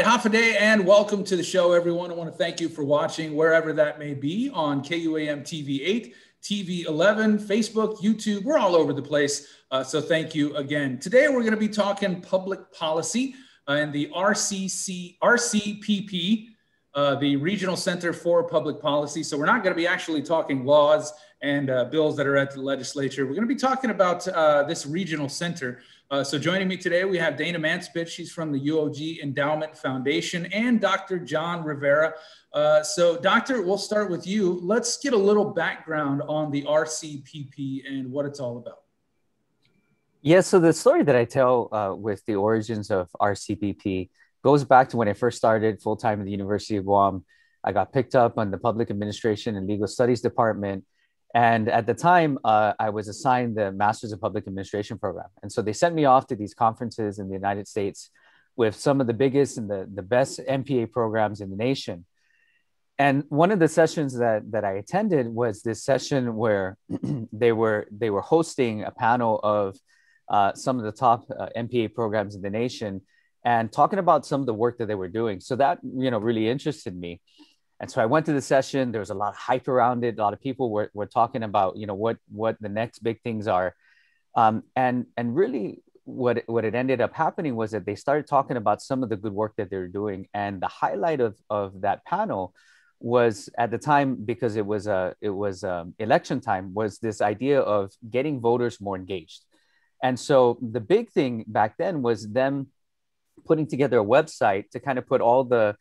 half a day and welcome to the show, everyone. I want to thank you for watching wherever that may be on KUAM TV 8, TV 11, Facebook, YouTube. We're all over the place. So thank you again. Today, we're going to be talking public policy and the RCPP, the Regional Center for Public Policy. So we're not going to be actually talking laws and bills that are at the legislature. We're going to be talking about this regional center. So joining me today, we have Daena Mansapit. She's from the UOG Endowment Foundation, and Dr. John Rivera. So Doctor, we'll start with you. Let's get a little background on the RCPP and what it's all about. Yeah, so the story that I tell with the origins of RCPP goes back to when I first started full-time at the University of Guam. I got picked up on the Public Administration and Legal Studies Department. And at the time, I was assigned the Masters of Public Administration program. And so they sent me off to these conferences in the United States with some of the biggest and the best MPA programs in the nation. And one of the sessions that I attended was this session where they were hosting a panel of some of the top MPA programs in the nation and talking about some of the work that they were doing. So that, really interested me. And so I went to the session. There was a lot of hype around it. A lot of people were talking about, what the next big things are. And really what it ended up happening was that they started talking about some of the good work that they were doing. And the highlight of that panel was, at the time, because it was election time, was this idea of getting voters more engaged. And so the big thing back then was them putting together a website to kind of put all the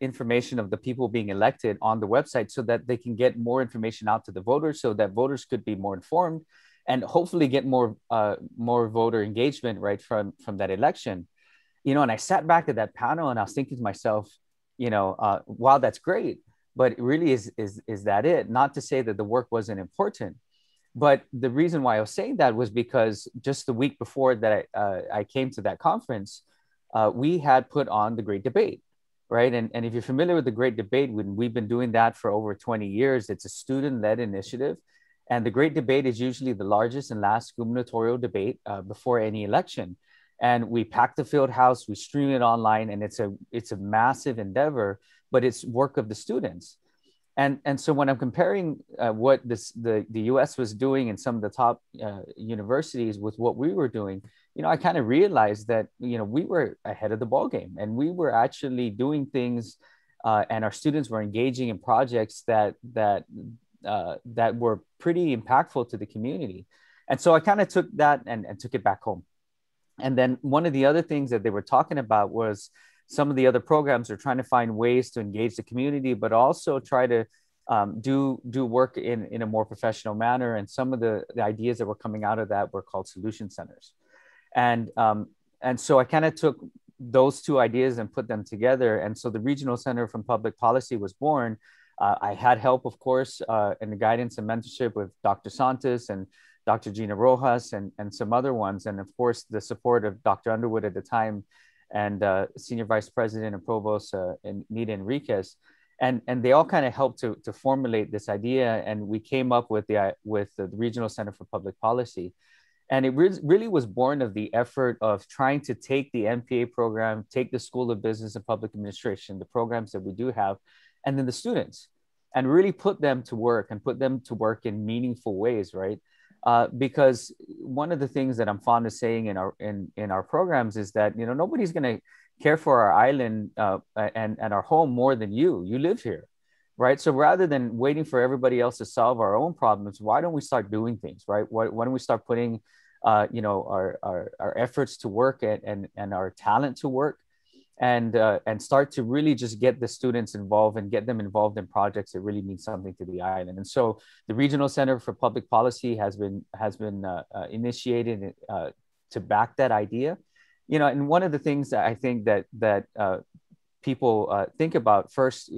information of the people being elected on the website so that they can get more information out to the voters, so that voters could be more informed and hopefully get more voter engagement right from that election. And I sat back at that panel and I was thinking to myself, wow, that's great, but really is that it? Not to say that the work wasn't important, but the reason why I was saying that was because just the week before that I came to that conference, we had put on the Great Debate. Right. And if you're familiar with the Great Debate, we've been doing that for over 20 years. It's a student-led initiative. And the Great Debate is usually the largest and last gubernatorial debate before any election. And we pack the field house, we stream it online, and it's a massive endeavor, but it's work of the students. And so when I'm comparing what the US was doing in some of the top universities with what we were doing, I kind of realized that, we were ahead of the ball game, and we were actually doing things and our students were engaging in projects that were pretty impactful to the community. And so I kind of took that and took it back home. And then one of the other things that they were talking about was some of the other programs are trying to find ways to engage the community, but also try to do work in a more professional manner. And some of the ideas that were coming out of that were called solution centers. And so I kind of took those two ideas and put them together. And so the Regional Center for Public Policy was born. I had help, of course, in the guidance and mentorship with Dr. Santos and Dr. Gina Rojas and some other ones. And of course, the support of Dr. Underwood at the time and Senior Vice President and Provost Nita Enriquez. And they all kind of helped to formulate this idea. And we came up with the Regional Center for Public Policy. And it really was born of the effort of trying to take the MPA program, take the School of Business and Public Administration, the programs that we do have, and then the students, and really put them to work in meaningful ways, right? Because one of the things that I'm fond of saying in our programs is that, nobody's going to care for our island and our home more than you. You live here, right? So rather than waiting for everybody else to solve our own problems, why don't we start doing things, right? Why don't we start putting, our efforts to work and our talent to work, and start to really just get the students involved and get them involved in projects that really mean something to the island. And so the Regional Center for Public Policy has been initiated to back that idea. And one of the things that I think that people think about first,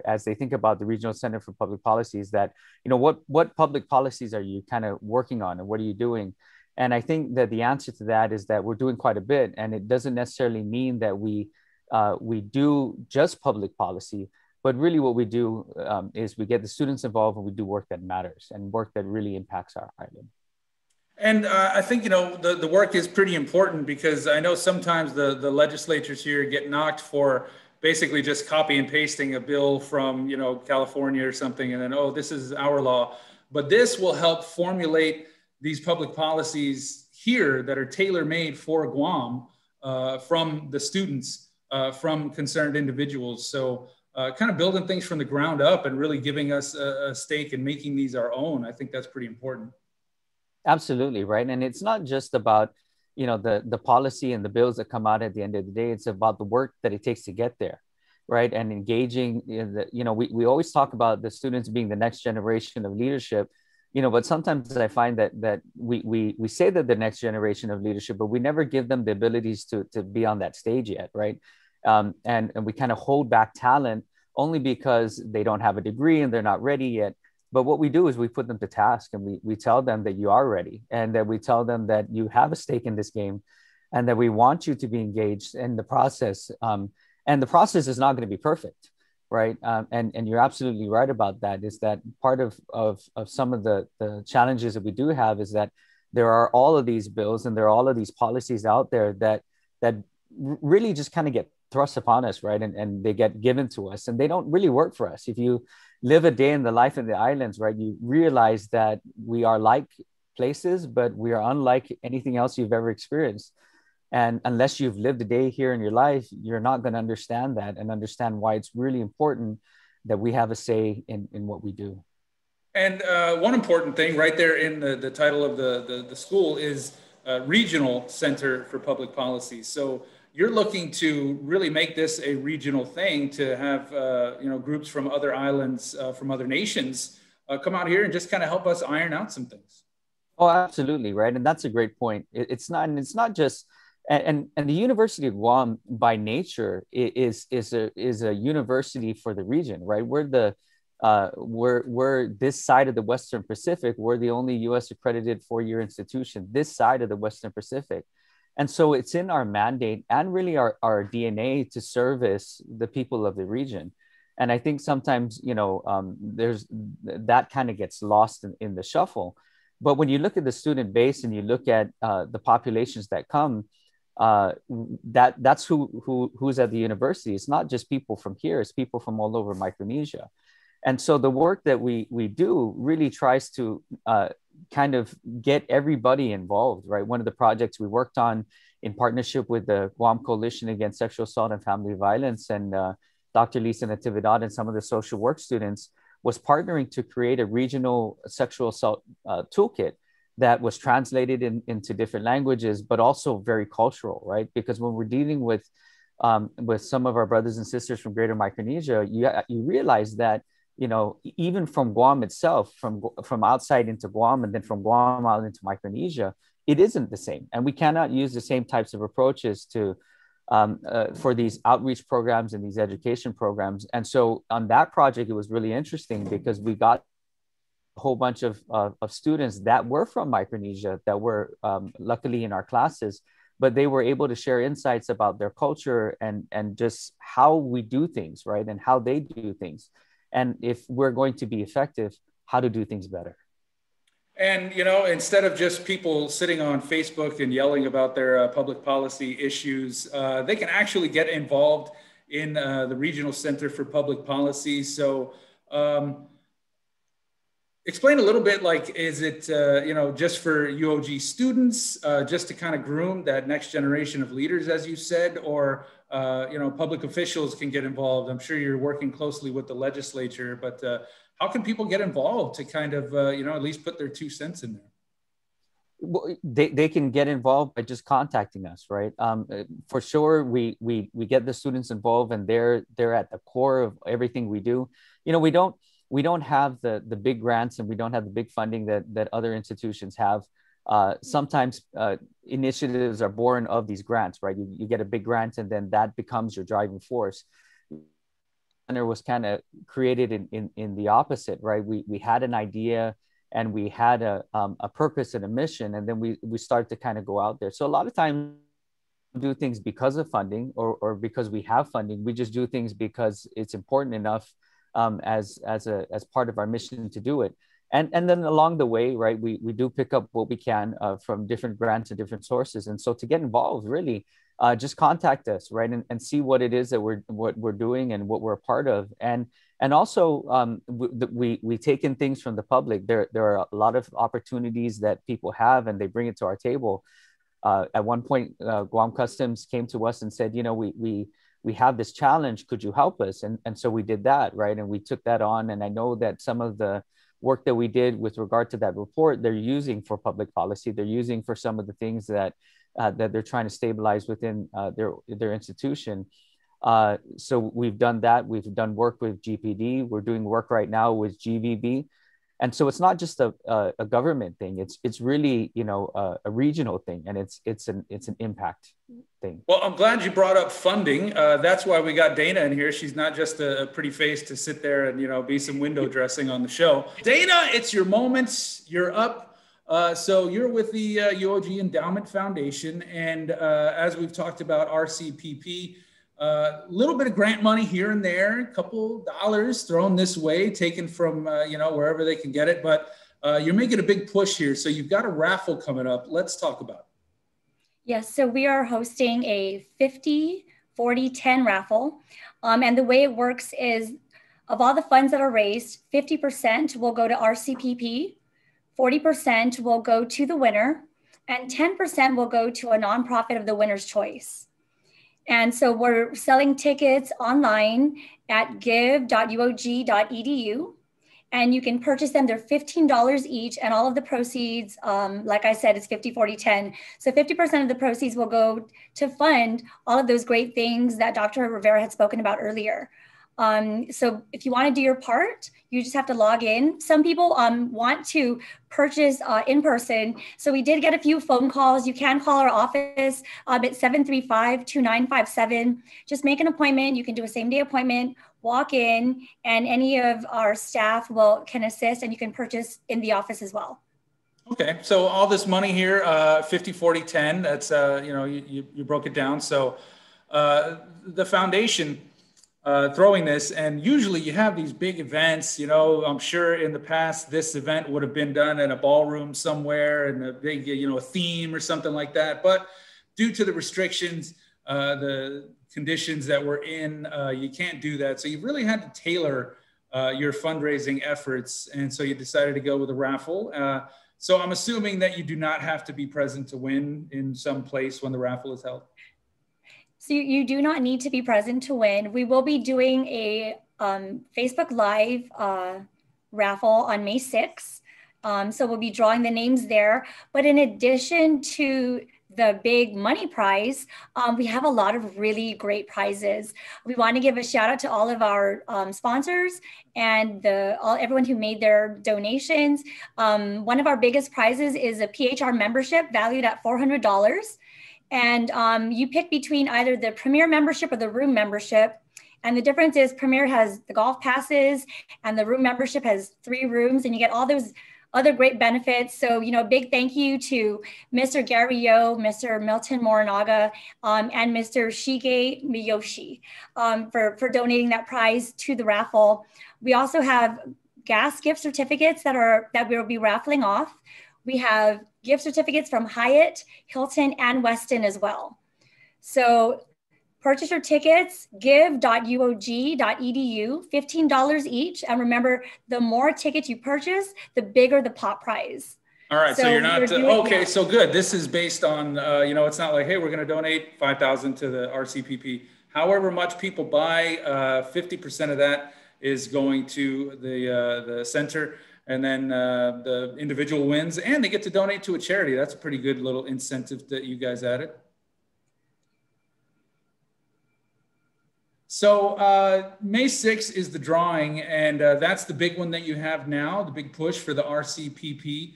as they think about the Regional Center for Public Policy is that, what public policies are you kind of working on and what are you doing? And I think that the answer to that is that we're doing quite a bit, and it doesn't necessarily mean that we do just public policy, but really what we do is we get the students involved and we do work that matters and work that really impacts our island. And I think, the work is pretty important because I know sometimes the legislatures here get knocked for basically just copy and pasting a bill from, California or something, and then, oh, this is our law. But this will help formulate these public policies here that are tailor-made for Guam, from the students, from concerned individuals. So kind of building things from the ground up and really giving us a stake in making these our own. I think that's pretty important. Absolutely, right. And it's not just about, the policy and the bills that come out at the end of the day. It's about the work that it takes to get there, right? And engaging in we always talk about the students being the next generation of leadership, but sometimes I find that we say that the next generation of leadership, but we never give them the abilities to be on that stage yet, right? And we kind of hold back talent only because they don't have a degree and they're not ready yet. But what we do is we put them to task, and we tell them that you are ready, and that we tell them that you have a stake in this game, and that we want you to be engaged in the process. And the process is not going to be perfect, right? And you're absolutely right about that. Is that part of some of the challenges that we do have is that there are all of these bills and there are all of these policies out there that really just kind of get thrust upon us, right? And they get given to us, and they don't really work for us. If you live a day in the life in the islands, right, you realize that we are like places, but we are unlike anything else you've ever experienced. And unless you've lived a day here in your life, you're not going to understand that and understand why it's really important that we have a say in what we do. And one important thing right there in the title of the school is Regional Center for Public Policy. So you're looking to really make this a regional thing, to have groups from other islands, from other nations, come out here and just kind of help us iron out some things. Oh, absolutely, right, and that's a great point. It's not just, and the University of Guam by nature is a university for the region, right? We're this side of the Western Pacific. We're the only U.S. accredited four-year institution this side of the Western Pacific. And so it's in our mandate and really our DNA to service the people of the region. And I think sometimes, there's that kind of gets lost in the shuffle. But when you look at the student base and you look at the populations that come, that's who's at the university. It's not just people from here, it's people from all over Micronesia. And so the work that we do really tries to kind of get everybody involved, right? One of the projects we worked on in partnership with the Guam Coalition Against Sexual Assault and Family Violence and Dr. Lisa Natividad and some of the social work students was partnering to create a regional sexual assault toolkit that was translated into different languages, but also very cultural, right? Because when we're dealing with some of our brothers and sisters from Greater Micronesia, you realize that even from Guam itself, from outside into Guam and then from Guam out into Micronesia, it isn't the same. And we cannot use the same types of approaches for these outreach programs and these education programs. And so on that project, it was really interesting because we got a whole bunch of students that were from Micronesia that were luckily in our classes, but they were able to share insights about their culture and just how we do things, right? And how they do things. And if we're going to be effective, how to do things better. And, instead of just people sitting on Facebook and yelling about their public policy issues, they can actually get involved in the Regional Center for Public Policy. So explain a little bit, like, is it, just for UOG students, just to kind of groom that next generation of leaders, as you said, or public officials can get involved? I'm sure you're working closely with the legislature, but how can people get involved to kind of, at least put their 2 cents in there? Well, they can get involved by just contacting us, right? For sure, we get the students involved, and they're at the core of everything we do. We don't have the big grants, and we don't have the big funding that other institutions have. Sometimes initiatives are born of these grants, right? You get a big grant, and then that becomes your driving force. Center was kind of created in the opposite, right? We had an idea and we had a purpose and a mission, and then we started to kind of go out there. So a lot of times we do things because of funding or because we have funding. We just do things because it's important enough as part of our mission to do it. And then along the way, right, we do pick up what we can from different grants and different sources. And so to get involved, really, just contact us, right, and see what it is that we're doing and what we're a part of. And also, we take in things from the public. There are a lot of opportunities that people have, and they bring it to our table. At one point, Guam Customs came to us and said, we have this challenge. Could you help us? And so we did that, right? And we took that on. And I know that some of the work that we did with regard to that report, they're using for public policy. They're using for some of the things that they're trying to stabilize within their institution. So we've done that. We've done work with GPD. We're doing work right now with GVB. And so it's not just a government thing. It's really, a regional thing, and it's an impact thing. Well, I'm glad you brought up funding. That's why we got Daena in here. She's not just a pretty face to sit there and be some window dressing on the show. Daena, it's your moment. You're up. So you're with the UOG Endowment Foundation, and as we've talked about RCPP. A little bit of grant money here and there, a couple dollars thrown this way, taken from, wherever they can get it. But you're making a big push here. So you've got a raffle coming up. Let's talk about it. Yes, so we are hosting a 50, 40, 10 raffle. And the way it works is of all the funds that are raised, 50% will go to RCPP, 40% will go to the winner, and 10% will go to a nonprofit of the winner's choice. And so we're selling tickets online at give.uog.edu, and you can purchase them. They're $15 each, and all of the proceeds, like I said, is 50, 40, 10. So 50% of the proceeds will go to fund all of those great things that Dr. Rivera had spoken about earlier. So if you want to do your part, you just have to log in. Some people want to purchase in person. So we did get a few phone calls. You can call our office at 735-2957. Just make an appointment. You can do a same-day appointment, walk in, and any of our staff can assist, and you can purchase in the office as well. Okay, so all this money here, 50, 40, 10, that's, you broke it down. So the foundation, throwing this, and usually you have these big events, I'm sure in the past this event would have been done in a ballroom somewhere and a big, a theme or something like that. But due to the restrictions, the conditions that we're in, you can't do that. So you really had to tailor your fundraising efforts. And so you decided to go with a raffle. So I'm assuming that you do not have to be present to win in some place when the raffle is held. So you do not need to be present to win. We will be doing a Facebook Live raffle on May 6th. So we'll be drawing the names there. But in addition to the big money prize, we have a lot of really great prizes. We want to give a shout out to all of our sponsors and everyone who made their donations. One of our biggest prizes is a PHR membership valued at $400. And you pick between either the Premier membership or the room membership. And the difference is Premier has the golf passes and the room membership has 3 rooms, and you get all those other great benefits. So, big thank you to Mr. Gary Yo, Mr. Milton Morinaga, and Mr. Shige Miyoshi for donating that prize to the raffle. We also have gas gift certificates that we'll be raffling off. We have gift certificates from Hyatt, Hilton, and Westin as well. So purchase your tickets, give.uog.edu, $15 each. And remember, the more tickets you purchase, the bigger the pot prize. All right, so you're not, okay, so good. This is based on, it's not like, hey, we're gonna donate $5,000 to the RCPP. However much people buy, 50% of that is going to the center. And then the individual wins, and they get to donate to a charity. That's a pretty good little incentive that you guys added. So May 6th is the drawing, and that's the big one that you have now, the big push for the RCPP.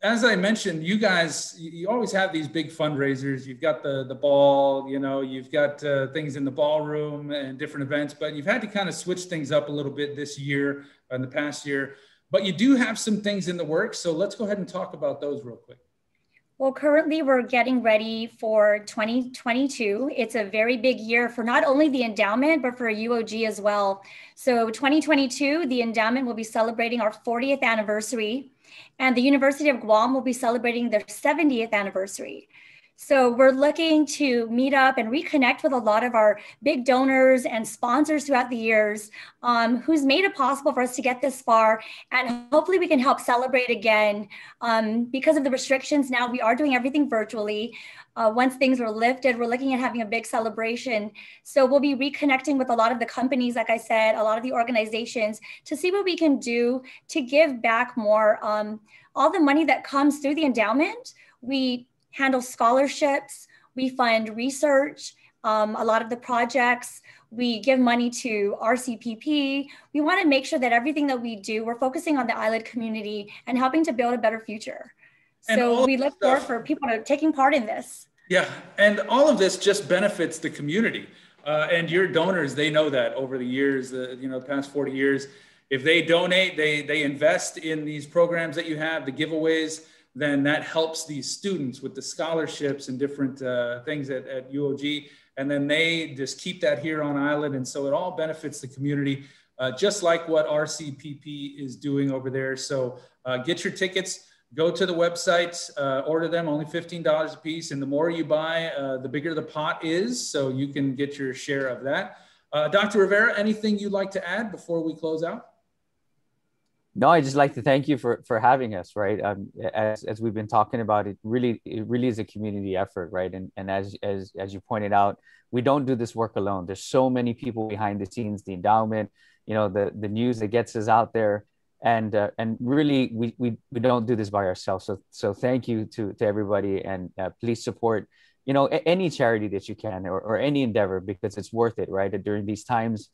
As I mentioned, you guys, you always have these big fundraisers. You've got the ball, you've got things in the ballroom and different events, but you've had to kind of switch things up a little bit this year, in the past year. But you do have some things in the works. So let's go ahead and talk about those real quick. Well, currently we're getting ready for 2022. It's a very big year for not only the endowment, but for UOG as well. So 2022, the endowment will be celebrating our 40th anniversary, and the University of Guam will be celebrating their 70th anniversary. So we're looking to meet up and reconnect with a lot of our big donors and sponsors throughout the years, who's made it possible for us to get this far. And hopefully we can help celebrate again. Because of the restrictions now, we are doing everything virtually. Once things are lifted, we're looking at having a big celebration. So we'll be reconnecting with a lot of the companies, like I said, a lot of the organizations, to see what we can do to give back more. All the money that comes through the endowment, we handle scholarships, we fund research, a lot of the projects, we give money to RCBP. We want to make sure that everything that we do, we're focusing on the island community and helping to build a better future. So we look forward for people to taking part in this. Yeah, and all of this just benefits the community. And your donors, they know that over the years, the past 40 years, if they donate, they invest in these programs that you have, the giveaways, then that helps these students with the scholarships and different things at UOG. And then they just keep that here on island. And so it all benefits the community, just like what RCBP is doing over there. So get your tickets, go to the website, order them, only $15 a piece. And the more you buy, the bigger the pot is. So you can get your share of that. Dr. Rivera, anything you'd like to add before we close out? No, I just like to thank you for having us, right? As we've been talking about, it really is a community effort, right? And as you pointed out, we don't do this work alone. There's so many people behind the scenes, the endowment, the news that gets us out there, and really we don't do this by ourselves. So thank you to everybody, and please support any charity that you can, or any endeavor, because it's worth it, right? During these times.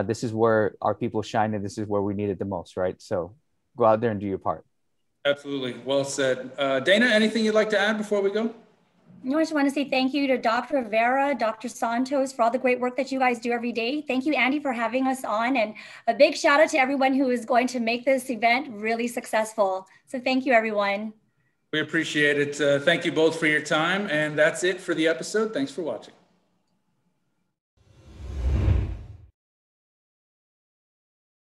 This is where our people shine, and this is where we need it the most, right? So go out there and do your part. Absolutely. Well said. Daena, anything you'd like to add before we go? No, I just want to say thank you to Dr. Rivera, Dr. Santos, for all the great work that you guys do every day. Thank you, Andy, for having us on. And a big shout out to everyone who is going to make this event really successful. So thank you, everyone. We appreciate it. Thank you both for your time. And that's it for the episode. Thanks for watching.